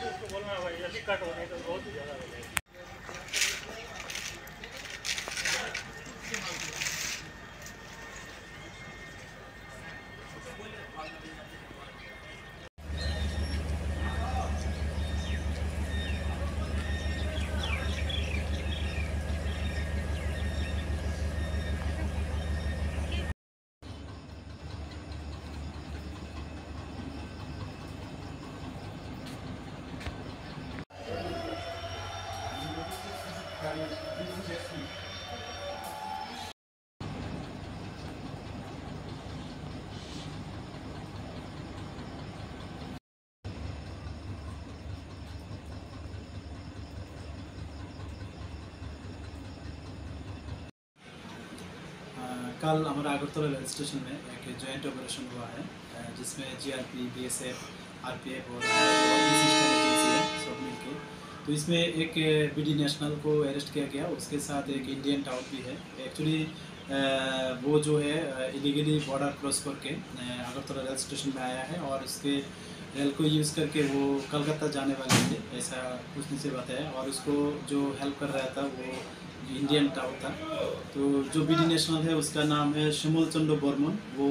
उसको बोलना भाई जल्दी कट होने तो बहुत ज़्यादा हो जाएगा। कल हमारा अगरतला रेल स्टेशन में एक जॉइंट ऑपरेशन हुआ है जिसमें जीआरपी, बीएसएफ, आरपीएफ और सिस्टम एजेंसी है सब मिलके। तो इसमें एक बीडी नेशनल को अरेस्ट किया गया, उसके साथ एक इंडियन टाउट भी है। एक्चुअली वो जो है इलीगली बॉर्डर क्रॉस करके अगरतला रेल स्टेशन में आया है और उसके रेल को यूज़ करके वो कलकत्ता जाने वाले थे, ऐसा पूछने से बताया। और उसको जो हेल्प कर रहा था वो इंडियन टाउट था। तो जो बीडी नेशनल है उसका नाम है शिमुल चंद्र बर्मन, वो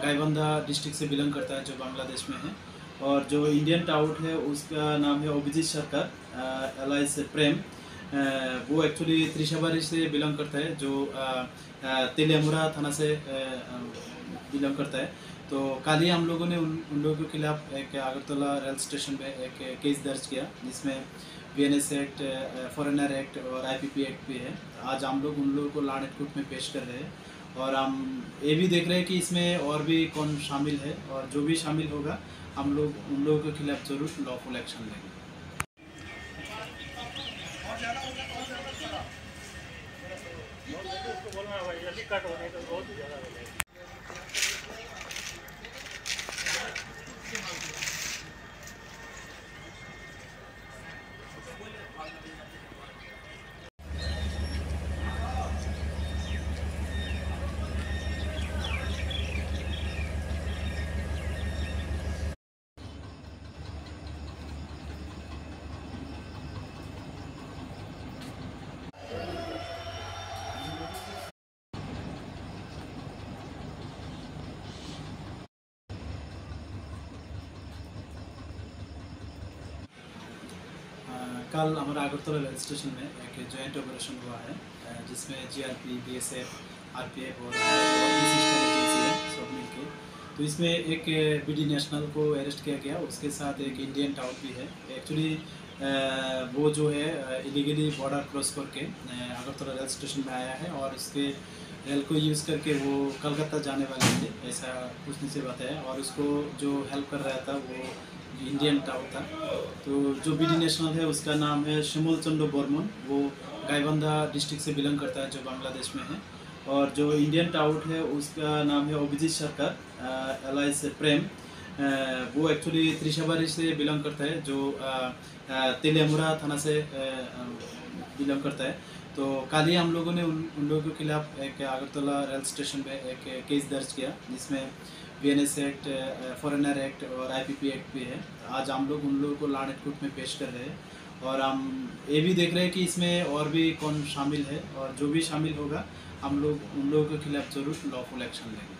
गाईबंधा डिस्ट्रिक्ट से बिलोंग करता है जो बांग्लादेश में है। और जो इंडियन टाउट है उसका नाम है अभिजीत सरकार एलाइस प्रेम, वो एक्चुअली त्रिशाबारी से बिलोंग करता है जो तेलियामुरा थाना से बिलोंग करता है। तो कल ही हम लोगों ने उन लोगों के खिलाफ एक अगरतला रेल स्टेशन में एक केस दर्ज किया जिसमें बीएनएस एक्ट, फॉरेनर एक्ट और आईपीपी एक्ट भी है। आज हम लोग उन लोगों को लानेट कोर्ट में पेश कर रहे हैं और हम ये भी देख रहे हैं कि इसमें और भी कौन शामिल है, और जो भी शामिल होगा हम लोग उन लोगों के खिलाफ जरूर लॉफुल एक्शन लेंगे। उसको बोलना भाई जल्दी कट होने तो बहुत ज़्यादा हो जाएगा। कल हमारा अगरतला रेल स्टेशन में एक जॉइंट ऑपरेशन हुआ है जिसमें जीआरपी, बीएसएफ, आरपीएफ और सिस्टम एजेंसी है सब मिलके। तो इसमें एक बीडी नेशनल को अरेस्ट किया गया, उसके साथ एक इंडियन टाउट भी है। एक्चुअली वो जो है इलीगली बॉर्डर क्रॉस करके अगरतला रेल स्टेशन में आया है और उसके रेल को यूज़ करके वो कलकत्ता जाने वाले थे, ऐसा पूछने से बताया। और उसको जो हेल्प कर रहा था वो इंडियन टाउट था। तो जो बीडी नेशनल है उसका नाम है शिमुल चंद्र बर्मन, वो गाईबंधा डिस्ट्रिक्ट से बिलोंग करता है जो बांग्लादेश में है। और जो इंडियन टाउट है उसका नाम है अभिजीत सरकार एलाइस प्रेम, वो एक्चुअली त्रिशाबारी से बिलोंग करता है जो तेलियामुरा थाना से बिलोंग करता है। तो कल ही हम लोगों ने उन लोगों के खिलाफ एक अगरतला रेल स्टेशन में एक केस दर्ज किया जिसमें बीएनएस एक्ट, फॉरेनर एक्ट और आईपीपी एक्ट भी है। आज हम लोग उन लोगों को लानेट कोर्ट में पेश कर रहे हैं और हम ये भी देख रहे हैं कि इसमें और भी कौन शामिल है, और जो भी शामिल होगा हम लोग उन लोगों के खिलाफ जरूर लॉफुल एक्शन लेंगे।